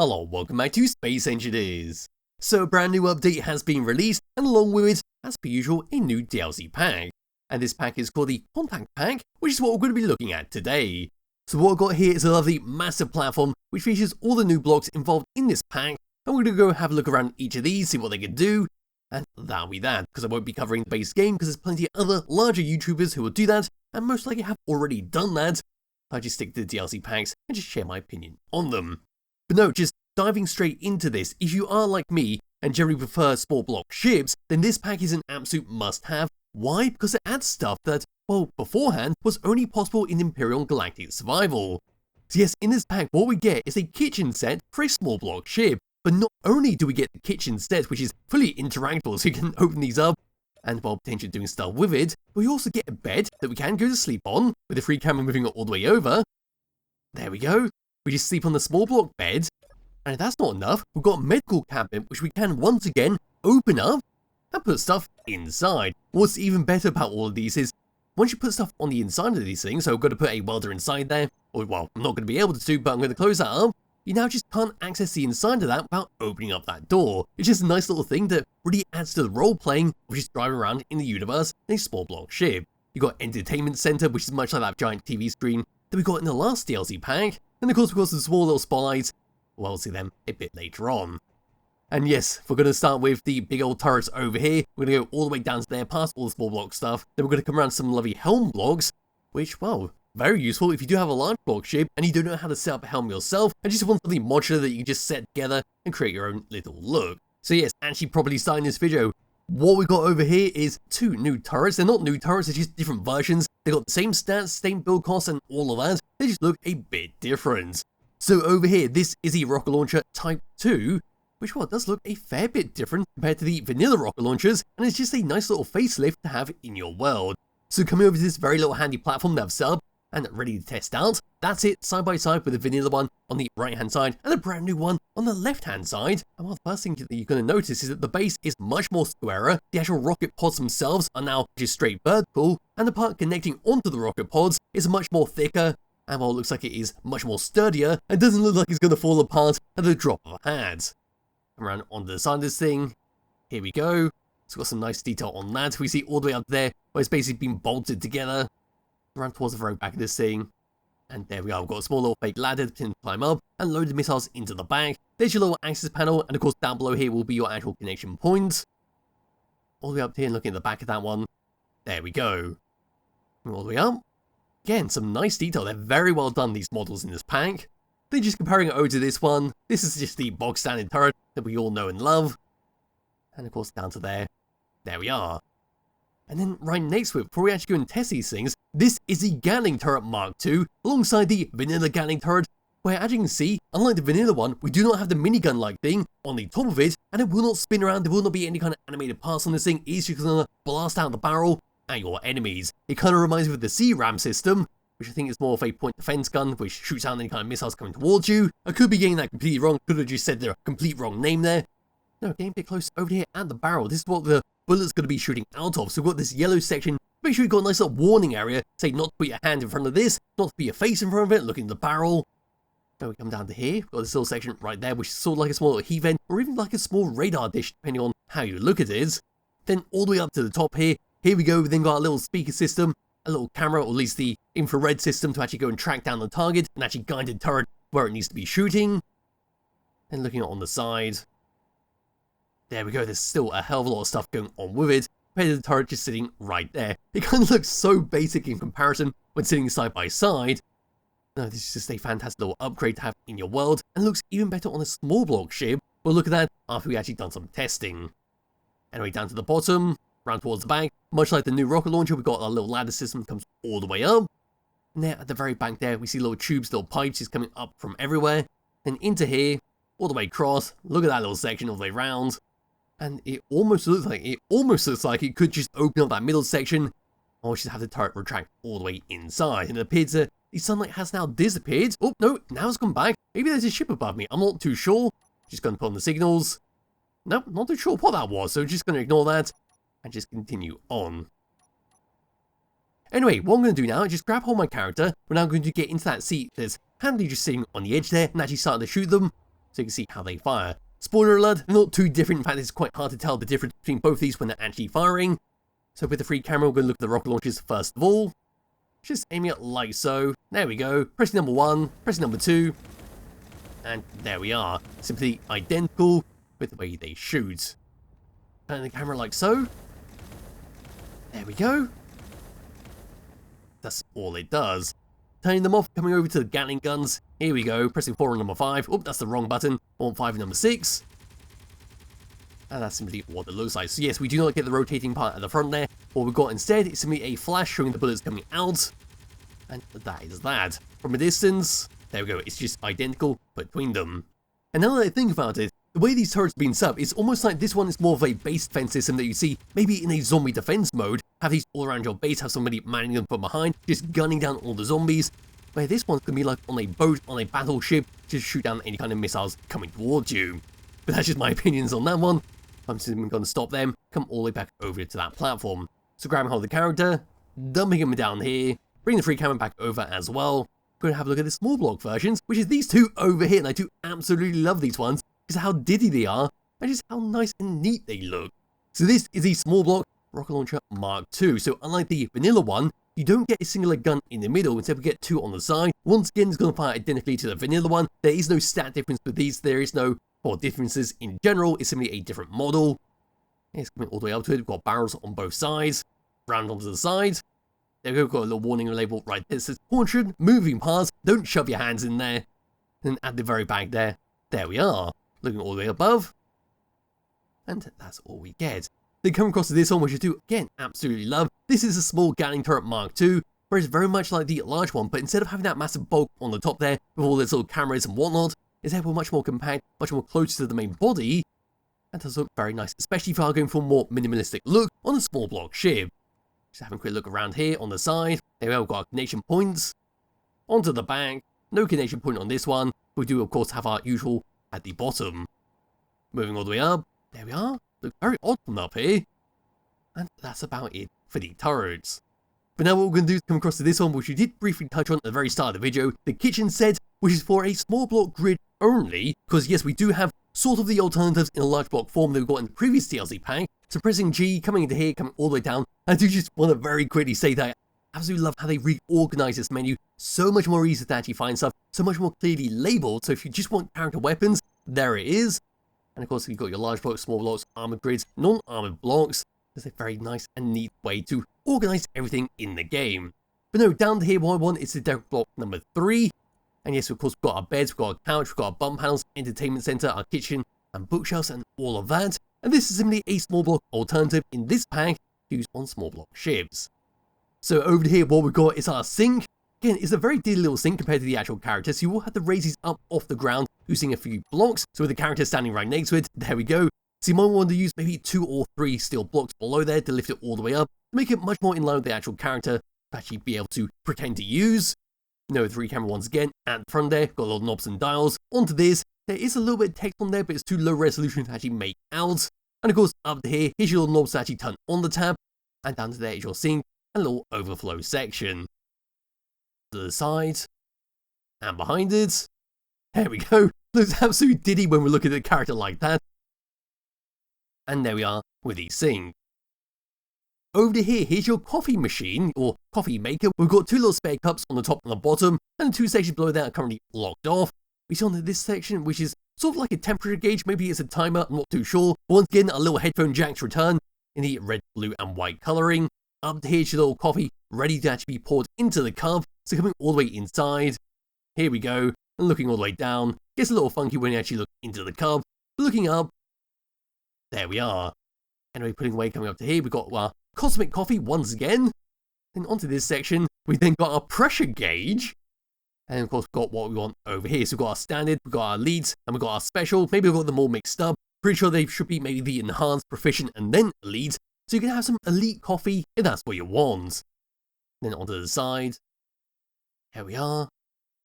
Hello, welcome back to Space Engineers. So a brand new update has been released, and along with it, as per usual, a new DLC pack. And this pack is called the Contact Pack, which is what we're going to be looking at today. So what I've got here is a lovely massive platform which features all the new blocks involved in this pack, and we're going to go have a look around each of these, see what they can do, and that'll be that, because I won't be covering the base game because there's plenty of other larger YouTubers who will do that, and most likely have already done that. I just stick to the DLC packs and just share my opinion on them. But no, just diving straight into this, if you are like me and generally prefer small block ships, then this pack is an absolute must-have. Why? Because it adds stuff that, well, beforehand was only possible in Imperial Galactic Survival. So yes, in this pack what we get is a kitchen set for a small block ship, but not only do we get the kitchen set, which is fully interactable so you can open these up and while potentially doing stuff with it, but we also get a bed that we can go to sleep on with the free camera moving it all the way over. There we go. We just sleep on the small block bed. And if that's not enough, we've got a medical cabinet which we can once again open up and put stuff inside. What's even better about all of these is, once you put stuff on the inside of these things, so I've got to put a welder inside there, or well, I'm not going to be able to, but I'm going to close that up, you now just can't access the inside of that without opening up that door. It's just a nice little thing that really adds to the role-playing of just driving around in the universe in a small block ship. You've got Entertainment Center, which is much like that giant TV screen that we got in the last DLC pack, and of course we've got some small little spotlights. Well, we'll see them a bit later on. And yes, we're going to start with the big old turrets over here. We're going to go all the way down to there, past all the small block stuff. Then we're going to come around some lovely helm blocks, which, well, very useful if you do have a large block ship and you don't know how to set up a helm yourself and just want something modular that you can just set together and create your own little look. So yes, actually probably starting this video, what we got over here is two new turrets. They're not new turrets, they're just different versions. They got the same stats, same build costs and all of that. They just look a bit different. So over here, this is a rocket launcher Type 2, which well, does look a fair bit different compared to the vanilla rocket launchers, and it's just a nice little facelift to have in your world. So coming over to this very little handy platform that I've set up and ready to test out, that's it, side by side with the vanilla one on the right hand side and a brand new one on the left hand side. And well, the first thing that you're going to notice is that the base is much more squarer, the actual rocket pods themselves are now just straight vertical, and the part connecting onto the rocket pods is much more thicker, and while it looks like it is much more sturdier, it doesn't look like it's going to fall apart at the drop of a hat. Come around onto the side of this thing, here we go. It's got some nice detail on that. We see all the way up there where it's basically been bolted together. Around towards the very back of this thing. And there we are, we've got a small little fake ladder to climb up and load the missiles into the back. There's your little access panel, and of course down below here will be your actual connection points. All the way up here and looking at the back of that one. There we go. All the way up. Again, some nice detail. They're very well done, these models in this pack. Then just comparing it over to this one, this is just the box standard turret that we all know and love. And of course down to there. There we are. And then right next to it, before we actually go and test these things, this is the Gatling turret Mark II, alongside the vanilla Gatling turret, where as you can see, unlike the vanilla one, we do not have the minigun-like thing on the top of it, and it will not spin around, there will not be any kind of animated parts on this thing, it's just gonna blast out the barrel at your enemies. It kind of reminds me of the C-RAM system, which I think is more of a point defense gun, which shoots out any kind of missiles coming towards you. I could be getting that completely wrong, could have just said the complete wrong name there. No, getting a bit close over here at the barrel. This is what the bullet's going to be shooting out of. So we've got this yellow section. Make sure you've got a nice little warning area. Say not to put your hand in front of this, not to put your face in front of it, look in the barrel. Then we come down to here. We've got this little section right there, which is sort of like a small little heat vent, or even like a small radar dish, depending on how you look at it. Then all the way up to the top here. Here we go. We've then got a little speaker system, a little camera, or at least the infrared system to actually go and track down the target and actually guide the turret where it needs to be shooting. And looking on the side. There we go, there's still a hell of a lot of stuff going on with it, compared to the turret just sitting right there. It kind of looks so basic in comparison when sitting side by side. No, this is just a fantastic little upgrade to have in your world, and looks even better on a small block ship. But look at that after we actually done some testing. Anyway, down to the bottom, round towards the back, much like the new rocket launcher, we've got our little ladder system that comes all the way up. And there at the very back there, we see little tubes, little pipes just coming up from everywhere. Then into here, all the way across, look at that little section all the way round. And it almost looks like it could just open up that middle section, or just have the turret retract all the way inside. And it appears that the sunlight has now disappeared. Oh, no, now it's come back. Maybe there's a ship above me. I'm not too sure. Just going to put on the signals. Nope, not too sure what that was, so just going to ignore that and just continue on. Anyway, what I'm going to do now is just grab hold of my character. We're now going to get into that seat that's handily just sitting on the edge there and actually start to shoot them. so you can see how they fire. Spoiler alert, they're not too different. In fact, it's quite hard to tell the difference between both these when they're actually firing. So with the free camera, we're going to look at the rocket launchers first of all. Just aiming it like so. There we go. Pressing number 1, pressing number 2. And there we are. Simply identical with the way they shoot. Turning the camera like so. There we go. That's all it does. Turning them off, coming over to the Gatling guns. Here we go, pressing 4 on number 5. Oh, that's the wrong button. 4 on 5 and number 6. And that's simply what it looks like. So yes, we do not get the rotating part at the front there. What we've got instead is simply a flash showing the bullets coming out. And that is that. From a distance, there we go, it's just identical between them. And now that I think about it, the way these turrets have been set up, it's almost like this one is more of a base defense system that you see maybe in a zombie defense mode. Have these all around your base, have somebody manning them from behind, just gunning down all the zombies. Where this one's going to be like on a boat, on a battleship, just shoot down any kind of missiles coming towards you. But that's just my opinions on that one. I'm simply going to stop them, come all the way back over to that platform. So grabbing hold of the character, dumping him down here, bring the free camera back over as well. We're going to have a look at the small block versions, which is these two over here, and I do absolutely love these ones, because of how diddy they are, and just how nice and neat they look. So this is the small block rocket launcher Mark II. So unlike the vanilla one, you don't get a singular gun in the middle, instead we get 2 on the side. Once again, it's going to fire identically to the vanilla one. There is no stat difference with these, there is no differences in general, it's simply a different model. It's coming all the way up to it, we've got barrels on both sides, round onto the side. There we go, we've got a little warning label right there. It says, caution, moving parts, don't shove your hands in there. And at the very back there we are, looking all the way above. And that's all we get. Then come across to this one, which I do, again, absolutely love. This is a small Gatling turret Mark II, where it's very much like the large one, but instead of having that massive bulk on the top there, with all these little cameras and whatnot, it's therefore much more compact, much more close to the main body, and does look very nice, especially if you are going for a more minimalistic look on a small block ship. Just having a quick look around here on the side. There we have got our connection points. Onto the back. No connection point on this one. We do, of course, have our usual at the bottom. Moving all the way up. There we are. Looks very odd from up here. And that's about it for the turrets. But now what we're going to do is come across to this one, which we did briefly touch on at the very start of the video. The kitchen set, which is for a small block grid only. Because yes, we do have sort of the alternatives in a large block form that we got in the previous DLC pack. So pressing G, coming into here, coming all the way down. I do just want to very quickly say that I absolutely love how they reorganize this menu. So much more easy to actually find stuff. So much more clearly labeled. So if you just want character weapons, there it is. And of course, you've got your large blocks, small blocks, armored grids, non-armored blocks. There's a very nice and neat way to organize everything in the game. But no, down here, what I want is the deck block number 3. And yes, of course, we've got our beds, we've got our couch, we've got our bump panels, entertainment center, our kitchen, and bookshelves, and all of that. And this is simply a small block alternative in this pack used on small block ships. So over here, what we've got is our sink. Again, it's a very dear little sink compared to the actual character, so you will have to raise these up off the ground using a few blocks. So with the character standing right next to it, there we go. So you might want to use maybe 2 or 3 steel blocks below there to lift it all the way up, to make it much more in line with the actual character to actually be able to pretend to use. You know, the 3 camera once again, at the front there, got little knobs and dials. Onto this, there is a little bit of text on there, but it's too low resolution to actually make out. And of course, up to here, here's your little knobs to actually turn on the tab, and down to there is your sink, and a little overflow section. To the side, and behind it, there we go. Looks absolutely diddy when we look at the character like that. And there we are with the sink. Over to here, here's your coffee machine, or coffee maker. We've got 2 little spare cups on the top and the bottom, and 2 sections below that are currently locked off. We see on this section, which is sort of like a temperature gauge, maybe it's a timer, I'm not too sure. Once again, a little headphone jack to return in the red, blue, and white colouring. Up to here's your little coffee, ready to actually be poured into the cup. So coming all the way inside. Here we go, and looking all the way down. Gets a little funky when you actually look into the cup. Looking up, there we are. Anyway, putting away, coming up to here, we've got our cosmetic coffee once again. Then onto this section, we've then got our pressure gauge. And of course, we've got what we want over here. So we've got our standard, we've got our elites, and we've got our special. Maybe we've got them all mixed up. Pretty sure they should be maybe the enhanced, proficient, and then elite. So you can have some elite coffee if that's what you want. Then onto the side. Here we are.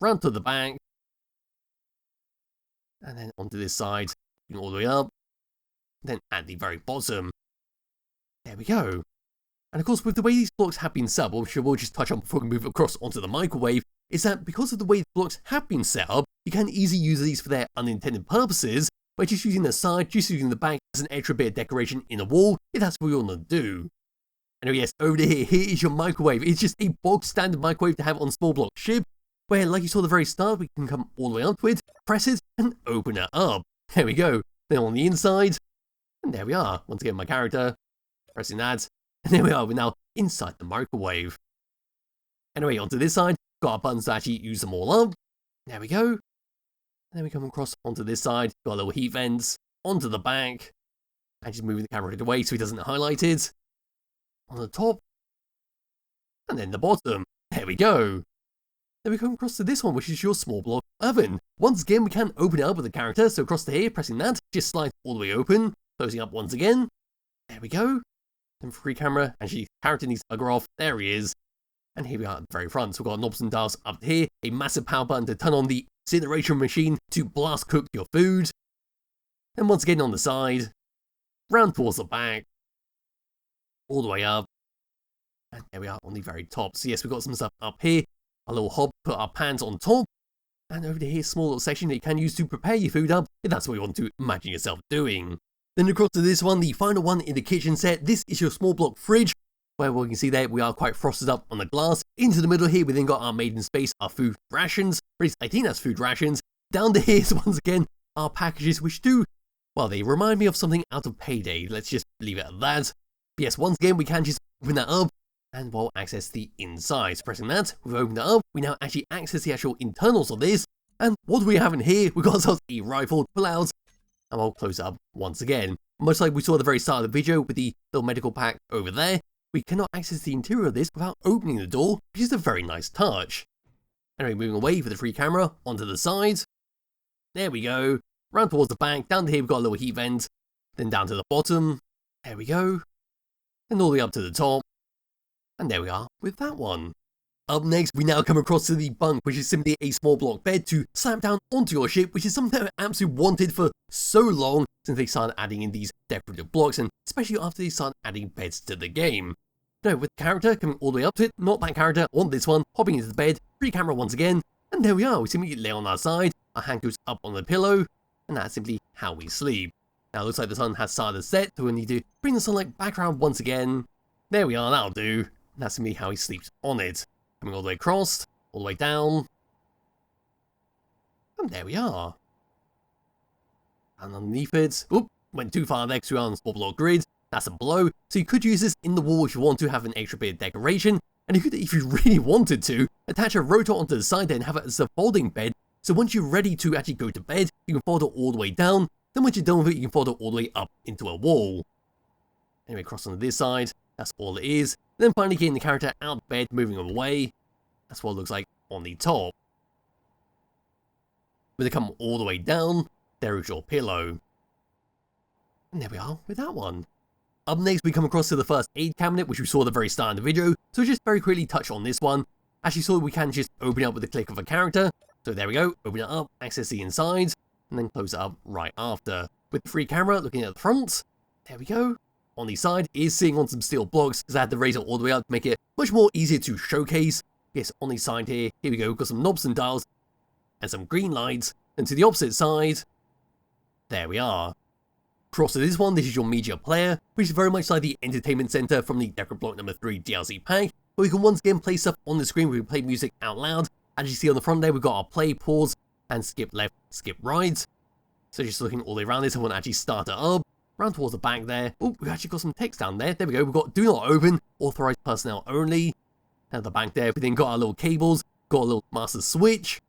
Round to the back. And then onto this side. All the way up. Then at the very bottom. There we go. And of course, with the way these blocks have been set up, which we'll just touch on before we move across onto the microwave, is that because of the way the blocks have been set up, you can easily use these for their unintended purposes, by just using the side, just using the back as an extra bit of decoration in a wall, if that's what you want to do. Anyway, yes, over here is your microwave. It's just a bog standard microwave to have on small block ship, where, like you saw at the very start, we can come all the way up to it, press it, and open it up. There we go. Then on the inside, and there we are. Once again, my character, pressing that, and there we are. We're now inside the microwave. Anyway, onto this side, got our buttons to actually use them all up. There we go. And then we come across onto this side, got a little heat vents, onto the back, and just moving the camera away so it doesn't highlight it. On the top, and then the bottom. There we go. Then we come across to this one, which is your small block oven. Once again, we can open it up with the character, so across to here, pressing that, just slides all the way open, closing up once again. There we go. Then free camera, actually, character needs to bugger off. There he is. And here we are at the very front. So we've got knobs and dials up here, a massive power button to turn on the incineration machine to blast cook your food. Then once again on the side, round towards the back, all the way up. And there we are on the very top. So yes, we've got some stuff up here. A little hob, put our pans on top. And over here, small little section that you can use to prepare your food up, if that's what you want to imagine yourself doing. Then across to this one, the final one in the kitchen set. This is your small block fridge, where we can see there we are quite frosted up on the glass. Into the middle here, we then got our maiden space, our food rations. At least I think that's food rations. Down to here is once again our packages, which do, well, they remind me of something out of Payday. Let's just leave it at that. But yes, once again, we can just open that up and we'll access the inside. So pressing that, we've opened it up. We now actually access the actual internals of this. And what do we have in here? We've got ourselves a rifle to pull out, and we'll close it up once again. Much like we saw at the very start of the video with the little medical pack over there, we cannot access the interior of this without opening the door, which is a very nice touch. Anyway, moving away with the free camera, onto the side. There we go. Round towards the back, down to here we've got a little heat vent. Then down to the bottom. There we go. And all the way up to the top. And there we are with that one. Up next, we now come across to the bunk, which is simply a small block bed to slap down onto your ship, which is something I've absolutely wanted for so long since they started adding in these decorative blocks, and especially after they started adding beds to the game. No, with the character coming all the way up to it, not that character, I want this one, hopping into the bed, free camera once again, and there we are. We simply lay on our side, our hand goes up on the pillow, and that's simply how we sleep. Now it looks like the sun has started to set, so we need to bring the sunlight back around once again. There we are, that'll do. And that's simply how he sleeps on it. Coming all the way across, all the way down. And there we are. And underneath it, oop, went too far next to our small block grid. That's a below. So you could use this in the wall if you want to have an extra bit of decoration. And you could, if you really wanted to, attach a rotor onto the side there and have it as a folding bed. So once you're ready to actually go to bed, you can fold it all the way down. Then once you're done with it, you can fold it all the way up into a wall. Anyway, cross onto this side. That's all it is. Then finally getting the character out of bed, moving him away. That's what it looks like on the top. When they come all the way down, there is your pillow. And there we are with that one. Up next, we come across to the first aid cabinet, which we saw at the very start of the video. So just very quickly touch on this one. As you saw, we can just open it up with the click of a character. So there we go, open it up, access the inside, and then close it up right after. With the free camera looking at the front, there we go. On the side is sitting on some steel blocks, because I had to raise it all the way up to make it much more easier to showcase. Yes, on the side here we go, we've got some knobs and dials, and some green lights. And to the opposite side, there we are. Across to this one, this is your media player, which is very much like the entertainment center from the Decorative Block number 3 DLC pack, where we can once again play stuff on the screen where we play music out loud. As you see on the front there, we've got our play, pause, and skip left, skip right. So just looking all the way around this, I want to actually start it up. Round towards the back there. Oh, we've actually got some text down there. There we go. We've got do not open, authorized personnel only. At the back there, we then got our little cables, got a little master switch.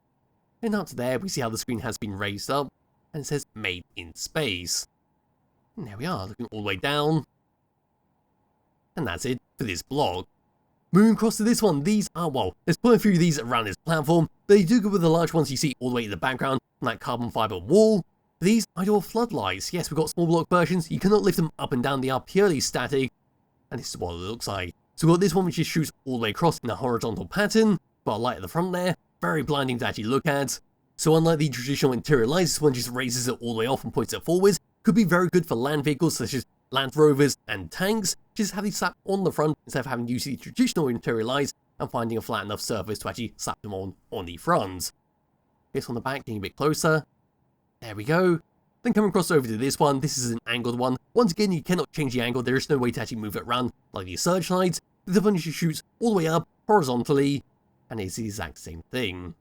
And up to there, we see how the screen has been raised up, and it says made in space. And there we are, looking all the way down. And that's it for this block. Moving across to this one, these are, well, there's quite a few of these around this platform. They do go with the large ones you see all the way in the background, on that carbon fiber wall. These are your floodlights. Yes, we've got small block versions. You cannot lift them up and down. They are purely static. And this is what it looks like. So we've got this one which just shoots all the way across in a horizontal pattern. Got a light at the front there. Very blinding to actually look at. So unlike the traditional interior lights, this one just raises it all the way off and points it forwards. Could be very good for land vehicles such as Land Rovers and tanks. Just have these slap on the front instead of having to use the traditional interior lights and finding a flat enough surface to actually slap them on the front. Gets on the back, getting a bit closer. There we go. Then coming across over to this one. This is an angled one. Once again, you cannot change the angle. There is no way to actually move it around like the searchlights. The Punisher shoots all the way up, horizontally, and it's the exact same thing.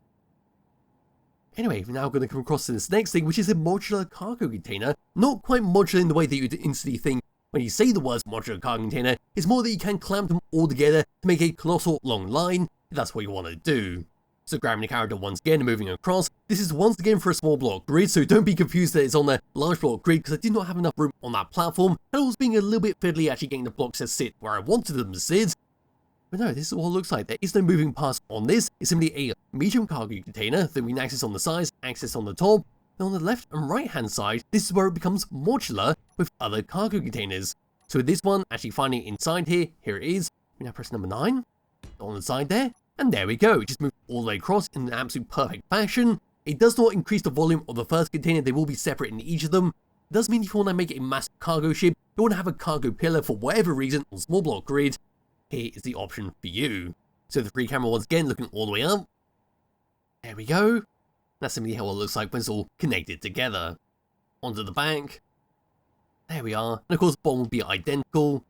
Anyway, we're now going to come across to this next thing, which is a modular cargo container. Not quite modular in the way that you'd instantly think when you say the words modular cargo container. It's more that you can clamp them all together to make a colossal long line, if that's what you want to do. So grabbing the character once again and moving across. This is once again for a small block grid, so don't be confused that it's on a large block grid, because I did not have enough room on that platform, and I was being a little bit fiddly actually getting the blocks to sit where I wanted them to sit. But no, this is what it looks like. There is no moving parts on this. It's simply a medium cargo container that we can access on the sides, access on the top. And on the left and right hand side, this is where it becomes modular with other cargo containers. So with this one, actually finding it inside here it is. We now press number 9 on the side there. And there we go. It just moved all the way across in an absolute perfect fashion. It does not increase the volume of the first container. They will be separate in each of them. It does mean if you want to make it a massive cargo ship, you want to have a cargo pillar for whatever reason on small block grid, here is the option for you. So the free camera once again looking all the way up. There we go. That's simply how it looks like when it's all connected together. Onto the back. There we are. And of course the bottom will be identical.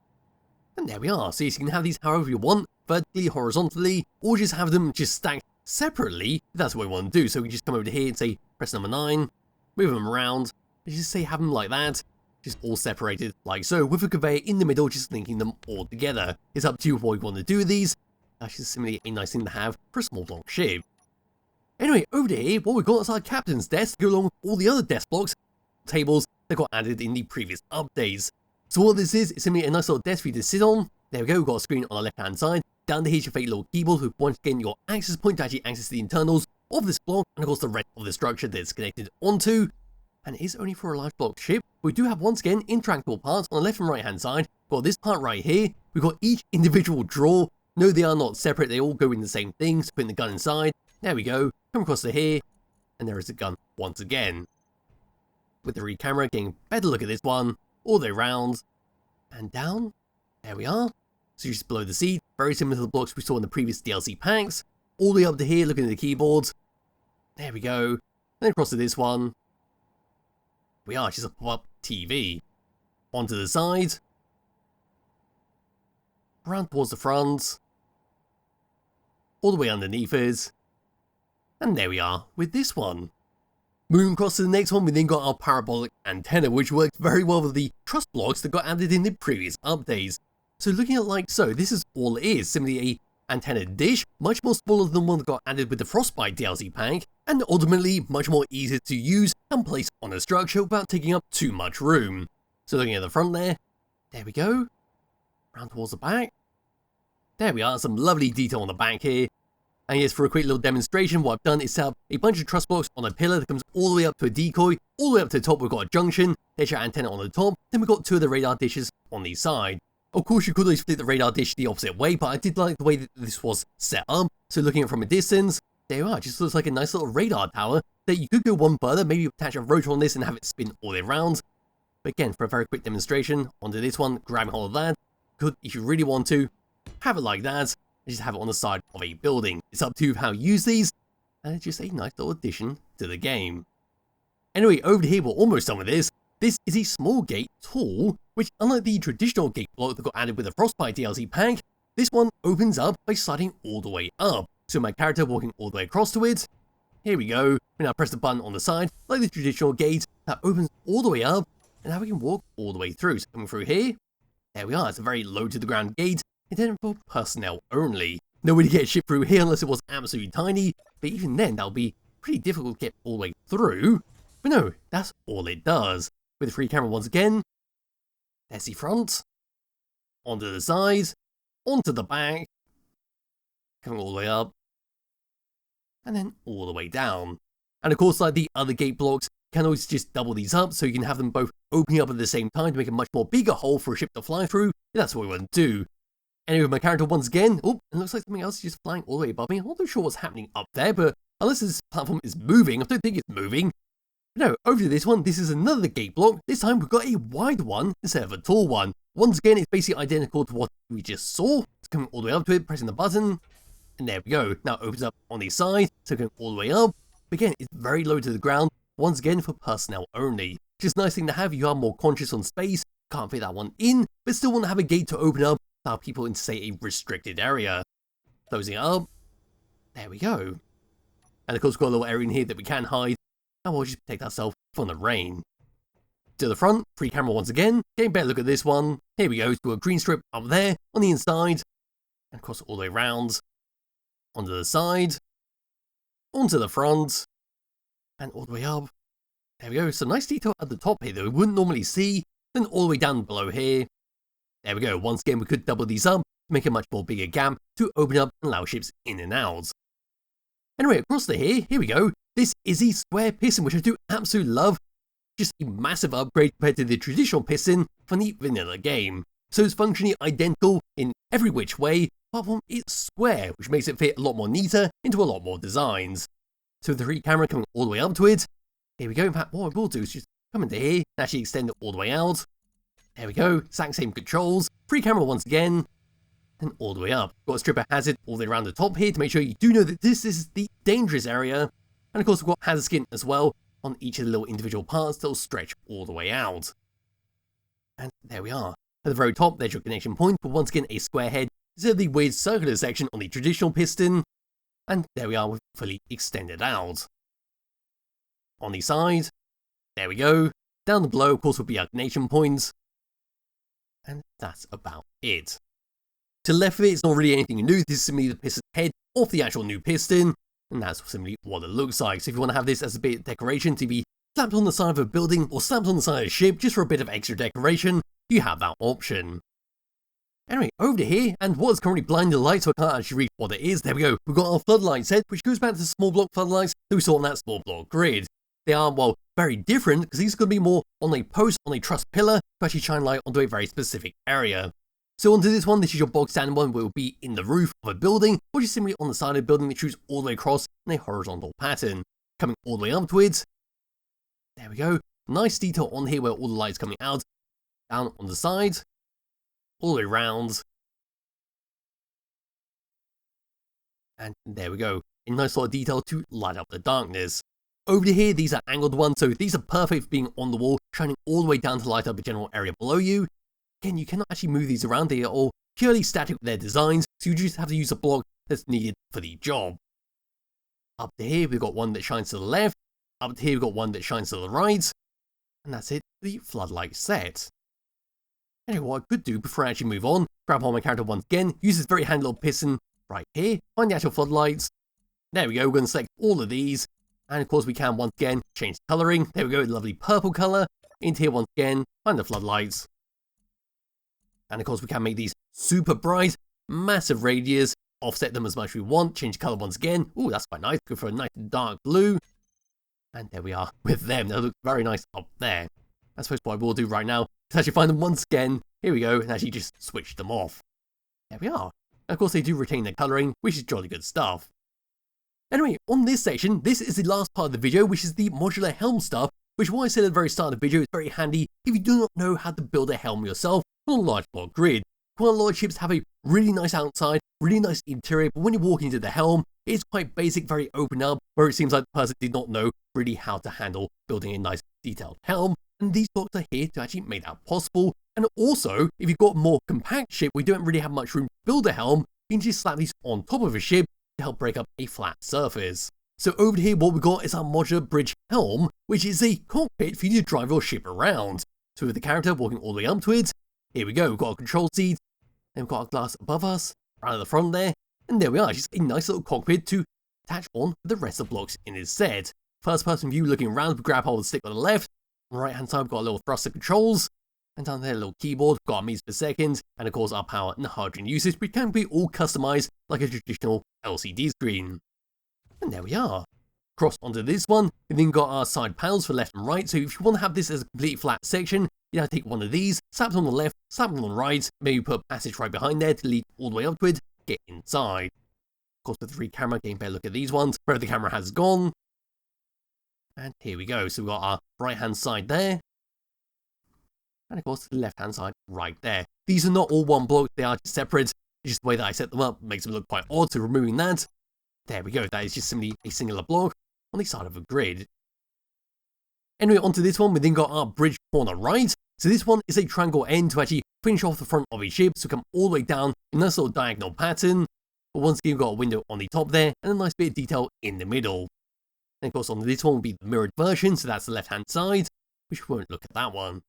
And there we are. So you can have these however you want, vertically, horizontally, or just have them just stacked separately. That's what we want to do. So we just come over to here and say press number 9, move them around, and just say have them like that. Just all separated like so, with a conveyor in the middle just linking them all together. It's up to you what you want to do with these. That's just simply a nice thing to have for a small block ship. Anyway, over to here, what we've got is our captain's desk to go along with all the other desk blocks, tables that got added in the previous updates. So what this is simply a nice little desk for you to sit on. There we go, we've got a screen on the left hand side. Down to here is your fake little keyboard with once again your access point to actually access the internals of this block, and of course the rest of the structure that it's connected onto. And it is only for a large block ship. We do have once again interactable parts on the left and right hand side. We've got this part right here. We've got each individual drawer. No, they are not separate. They all go in the same thing. So putting the gun inside. There we go. Come across to here. And there is the gun once again. With the rear camera, getting a better look at this one. All the way around. And down. There we are. So just below the seat. Very similar to the blocks we saw in the previous DLC packs. All the way up to here, looking at the keyboards. There we go. Then across to this one. We are just a pop-up TV. Onto the side. Around towards the front. All the way underneath it. And there we are with this one. Moving across to the next one, we then got our Parabolic Antenna, which worked very well with the truss blocks that got added in the previous updates. So looking at it like so, this is all it is, simply a antenna dish, much more smaller than the one that got added with the Frostbite DLC pack, and ultimately much more easier to use and place on a structure without taking up too much room. So looking at the front there we go, round towards the back, there we are, some lovely detail on the back here. And yes, for a quick little demonstration, what I've done is set up a bunch of truss blocks on a pillar that comes all the way up to a decoy, all the way up to the top we've got a junction, there's your antenna on the top, then we've got 2 of the radar dishes on the side. Of course, you could always flip the radar dish the opposite way, but I did like the way that this was set up. So looking at it from a distance, there you are, it just looks like a nice little radar tower that you could go one further, maybe attach a rotor on this and have it spin all the way around. But again, for a very quick demonstration, onto this one, grabbing hold of that, could, if you really want to, have it like that, and just have it on the side of a building. It's up to you how you use these, and it's just a nice little addition to the game. Anyway, over here, we're almost done with this. This is a small gate tool, which unlike the traditional gate block that got added with the Frostbite DLC pack, this one opens up by sliding all the way up. So my character walking all the way across to it. Here we go. We now press the button on the side, like the traditional gate, that opens all the way up, and now we can walk all the way through. So coming through here, there we are. It's a very low to the ground gate, intended for personnel only. No way to get ship through here unless it was absolutely tiny, but even then that would be pretty difficult to get all the way through. But no, that's all it does. With the free camera once again, there's the front, onto the side, onto the back, coming all the way up, and then all the way down. And of course, like the other gate blocks, you can always just double these up so you can have them both opening up at the same time to make a much more bigger hole for a ship to fly through. That's what we want to do. Anyway, with my character once again, oh, it looks like something else is just flying all the way above me. I'm not too sure what's happening up there, but unless this platform is moving, I don't think it's moving. No, over to this one, this is another gate block. This time we've got a wide one instead of a tall one. Once again, it's basically identical to what we just saw. It's coming all the way up to it, pressing the button, and there we go. Now it opens up on the side, so going all the way up. But again, it's very low to the ground, once again for personnel only. Just nice thing to have, you are more conscious on space, can't fit that one in, but still want to have a gate to open up, allow people into, say, a restricted area. Closing it up, there we go. And of course we've got a little area in here that we can hide, and we'll just protect ourselves from the rain. To the front, free camera once again, getting a better look at this one. Here we go, to a green strip up there, on the inside, and across all the way around, onto the side, onto the front, and all the way up. There we go, some nice detail at the top here that we wouldn't normally see, then all the way down below here. There we go, once again we could double these up, to make a much more bigger gap to open up and allow ships in and out. Anyway, across the here we go, this is a square piston, which I do absolutely love. Just a massive upgrade compared to the traditional piston from the vanilla game. So it's functionally identical in every which way, apart from it's square, which makes it fit a lot more neater into a lot more designs. So with the free camera coming all the way up to it, here we go. In fact, what I will do is just come into here and actually extend it all the way out. There we go, exact same controls, free camera once again, and all the way up. Got a strip of hazard all the way around the top here to make sure you do know that this is the dangerous area. And of course we've got hazard skin as well on each of the little individual parts that will stretch all the way out. And there we are. At the very top, there's your connection point, but once again a square head instead of the weird circular section on the traditional piston. And there we are, with fully extended out. On the side, there we go. Down below, of course, will be our connection points. And that's about it. To the left of it, it's not really anything new. This is simply the piston head off the actual new piston. And that's simply what it looks like. So if you want to have this as a bit of decoration to be slapped on the side of a building or slapped on the side of a ship just for a bit of extra decoration, you have that option. Anyway, over to here, and what's currently blinding the light so I can't actually read what it is. There we go. We've got our floodlight set, which goes back to the small block floodlights that we saw on that small block grid. They are, well, very different because these are going to be more on a post, on a truss pillar, to actually shine light onto a very specific area. So onto this one, this is your bog standard one where it will be in the roof of a building, or just simply on the side of a building that shoots all the way across in a horizontal pattern. Coming all the way upwards. There we go. Nice detail on here where all the light's coming out. Down on the side. All the way around. And there we go. A nice lot of detail to light up the darkness. Over to here, these are angled ones, so these are perfect for being on the wall, shining all the way down to light up the general area below you. Again, you cannot actually move these around, they are all purely static with their designs, so you just have to use a block that's needed for the job. Up to here, we've got one that shines to the left, up to here we've got one that shines to the right, and that's it, the floodlight set. Anyway, what I could do before I actually move on, grab on my character once again, use this very handy little piston right here, find the actual floodlights. There we go, we're going to select all of these, and of course we can once again change the colouring. There we go, lovely purple colour. Into here once again, find the floodlights. And of course we can make these super bright, massive radius, offset them as much as we want, change the colour once again. Ooh, that's quite nice, go for a nice dark blue. And there we are with them, they look very nice up there. I suppose what I will do right now is actually find them once again, here we go, and actually just switch them off. There we are. And of course they do retain their colouring, which is jolly good stuff. Anyway, on this section, this is the last part of the video, which is the modular helm stuff, which what I said at the very start of the video is very handy if you do not know how to build a helm yourself on a large block grid. Quite a lot of ships have a really nice outside, really nice interior, but when you walk into the helm, it's quite basic, very open up, where it seems like the person did not know really how to handle building a nice detailed helm, and these blocks are here to actually make that possible. And also, if you've got a more compact ship where you don't really have much room to build a helm, you can just slap these on top of a ship to help break up a flat surface. So over here what we got is our modular bridge helm, which is a cockpit for you to drive your ship around. So with the character walking all the way up to it, here we go, we've got a control seat, then we've got a glass above us, right at the front there, and there we are, just a nice little cockpit to attach on with the rest of the blocks in this set. First person view looking around, we grab hold of the stick on the left, on the right hand side we've got a little thruster controls, and down there a little keyboard, we've got our meters per second, and of course our power and hydrogen usage, which can be all customized like a traditional LCD screen. And there we are. Cross onto this one, we've then got our side panels for left and right, so if you want to have this as a complete flat section, you have to take one of these, slap it on the left, slap it on the right, maybe put a passage right behind there to lead all the way up to it, get inside. Of course with the free camera, getting a better look at these ones, where the camera has gone. And here we go, so we've got our right hand side there, and of course the left hand side right there. These are not all one block, they are just separate, it's just the way that I set them up makes them look quite odd, so removing that, there we go, that is just simply a singular block. on the side of a grid. Anyway, onto this one, we then got our bridge corner right. So this one is a triangle end to actually finish off the front of a ship, so come all the way down in a nice little diagonal pattern. But once again, we've got a window on the top there, and a nice bit of detail in the middle. And of course, on this one will be the mirrored version, so that's the left-hand side, which we won't look at that one.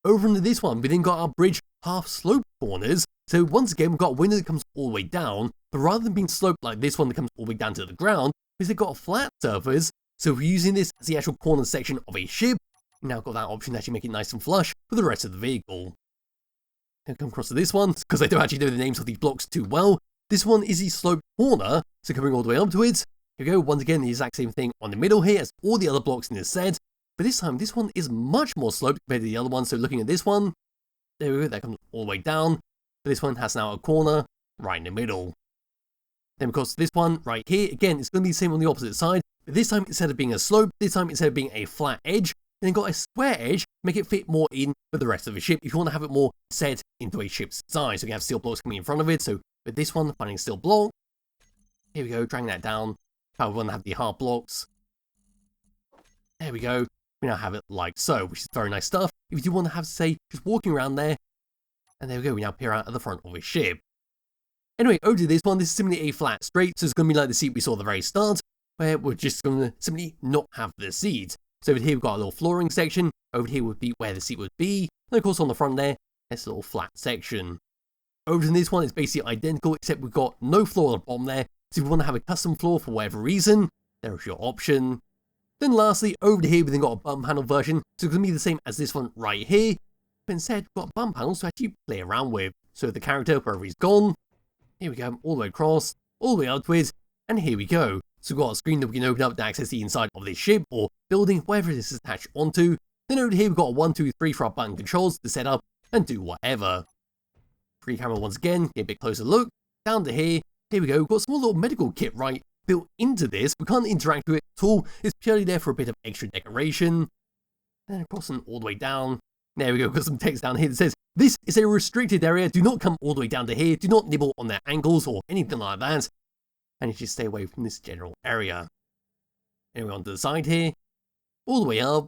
Over into this one, we then got our bridge half-slope corners. So once again, we've got a window that comes all the way down, but rather than being sloped like this one that comes all the way down to the ground, because they've got a flat surface, so if we're using this as the actual corner section of a ship, we've now got that option to actually make it nice and flush for the rest of the vehicle. Now come across to this one, because I don't actually know the names of these blocks too well. This one is the sloped corner, so coming all the way up to it. Here we go, once again the exact same thing on the middle here as all the other blocks in this set, but this time this one is much more sloped compared to the other one, so looking at this one, there we go, that comes all the way down, but this one has now a corner right in the middle. Then of course this one right here, again it's going to be the same on the opposite side, but this time instead of being a slope, this time instead of being a flat edge, then got a square edge, make it fit more in with the rest of the ship if you want to have it more set into a ship's size. So you have steel blocks coming in front of it, so with this one, finding steel block, here we go, dragging that down, how we want to have the hard blocks, there we go, we now have it like so, which is very nice stuff. If you do want to have, say, just walking around there, and there we go, we now peer out at the front of a ship. Anyway, over to this one, this is simply a flat straight, so it's going to be like the seat we saw at the very start, where we're just going to simply not have the seat. So over here we've got a little flooring section, over here would be where the seat would be, and of course on the front there, there's a little flat section. Over to this one, it's basically identical, except we've got no floor at the bottom there, so if you want to have a custom floor for whatever reason, there's your option. Then lastly, over to here we've then got a bump panel version, so it's going to be the same as this one right here, but instead we've got bump panels to actually play around with. So the character, wherever he's gone, here we go, all the way across, all the way up to it, and here we go. So we've got a screen that we can open up to access the inside of this ship or building, wherever this is attached onto. Then over here we've got a 1, 2, 3 for our button controls to set up and do whatever. Free camera once again, get a bit closer look, down to here, here we go, we've got a small little medical kit right built into this. We can't interact with it at all, it's purely there for a bit of extra decoration. Then across and all the way down, there we go, got some text down here that says, this is a restricted area, do not come all the way down to here, do not nibble on their ankles or anything like that. And you just stay away from this general area. Anyway, onto the side here, all the way up,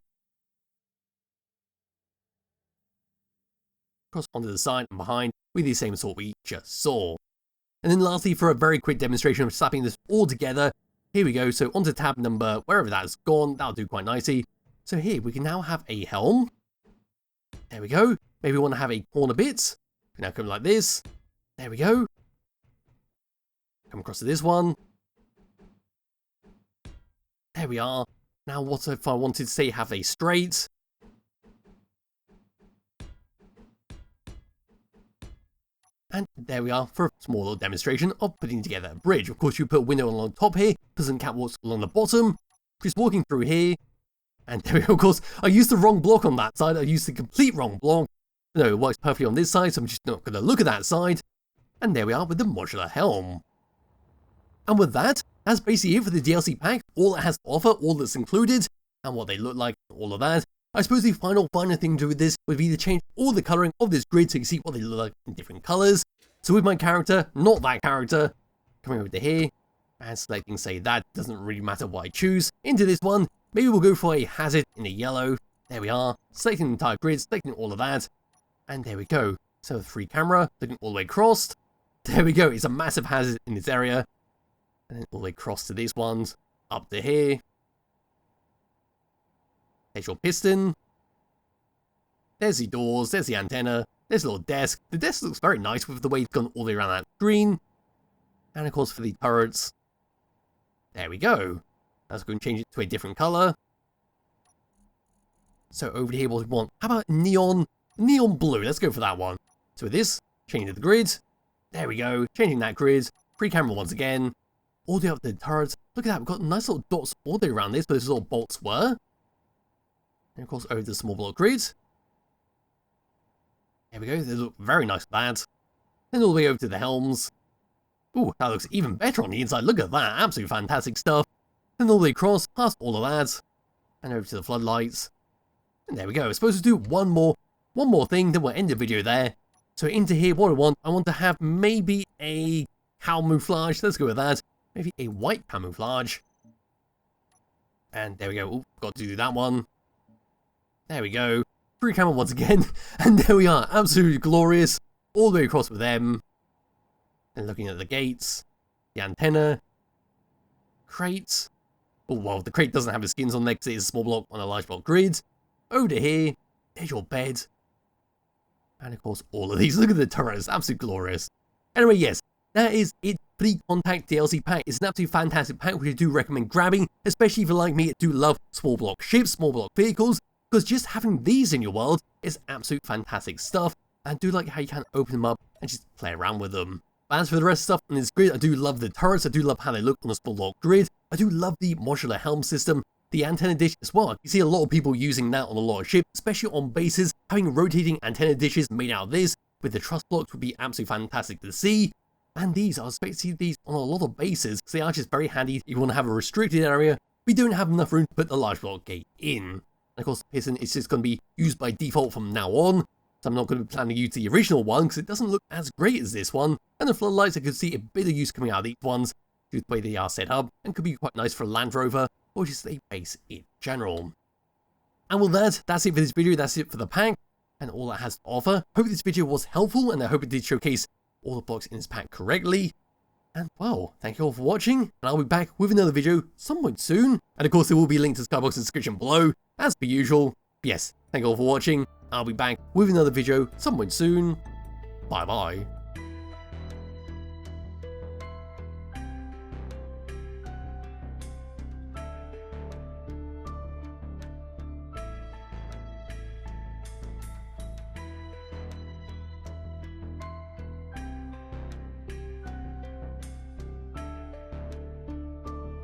across onto the side and behind with the same sort we just saw. And then lastly, for a very quick demonstration of slapping this all together, here we go, so onto tab number, wherever that's gone, that'll do quite nicely. So here, we can now have a helm. There we go. Maybe we want to have a corner bit. We now come like this. There we go. Come across to this one. There we are. Now what if I wanted to say have a straight? And there we are for a small little demonstration of putting together a bridge. Of course, you put a window along the top here, put some catwalks along the bottom, just walking through here. And there we go, of course, I used the wrong block on that side. I used the complete wrong block. No, it works perfectly on this side, so I'm just not going to look at that side. And there we are with the modular helm. And with that, that's basically it for the DLC pack. All it has to offer, all that's included, and what they look like, all of that. I suppose the final thing to do with this would be to change all the colouring of this grid so you can see what they look like in different colours. So with my character, not that character, coming over to here, and selecting, say, that doesn't really matter what I choose. Into this one, maybe we'll go for a hazard in the yellow. There we are, selecting the entire grid, selecting all of that, and there we go. So the free camera, looking all the way across. There we go, it's a massive hazard in this area. And then all the way across to this one, up to here. There's your piston. There's the doors, there's the antenna, there's a little desk. The desk looks very nice with the way it's gone all the way around that screen. And of course for the turrets, there we go. Let's go and change it to a different colour. So over here what we want, how about neon blue, let's go for that one. So with this, changing the grid, there we go, changing that grid, free camera once again, all the way up to the turrets. Look at that, we've got nice little dots all the way around this, but those little bolts were. And of course over the small block grid. There we go, they look very nice with that. Then all the way over to the helms. Ooh, that looks even better on the inside, look at that, absolutely fantastic stuff. Then all the way across, past all of that. And over to the floodlights. And there we go, we're supposed to do one more thing, then we'll end the video there. So into here, what I want to have maybe a camouflage, let's go with that. Maybe a white camouflage. And there we go. Ooh, got to do that one. There we go. Free camera once again. And there we are. Absolutely glorious. All the way across with them. And looking at the gates. The antenna. Crates. Oh, well, the crate doesn't have the skins on there because it is a small block on a large block grid. Over to here. There's your bed. And of course, all of these. Look at the turrets. Absolutely glorious. Anyway, yes. That is it for the Contact DLC pack. It's an absolutely fantastic pack which I do recommend grabbing, especially if you like me, do love small block ships, small block vehicles, because just having these in your world is absolute fantastic stuff, and I do like how you can open them up and just play around with them. But as for the rest of the stuff on this grid, I do love the turrets, I do love how they look on a small block grid, I do love the modular helm system, the antenna dish as well. You see a lot of people using that on a lot of ships, especially on bases. Having rotating antenna dishes made out of this with the truss blocks would be absolutely fantastic to see. And these, I expect to see these on a lot of bases, because they are just very handy if you want to have a restricted area, but you don't have enough room to put the large block gate in. And of course, the Piston is just going to be used by default from now on, so I'm not going to be planning to use the original one, because it doesn't look as great as this one. And the Floodlights, I could see a bit of use coming out of these ones, due to the way they are set up, and could be quite nice for a Land Rover, or just a base in general. And with that, that's it for this video, that's it for the pack, and all that has to offer. Hope this video was helpful, and I hope it did showcase all the blocks in this pack correctly. And well, thank you all for watching, and I'll be back with another video some point soon. And of course, there will be a link to Skybox in the description below, as per usual. But yes, thank you all for watching. I'll be back with another video some point soon. Bye bye.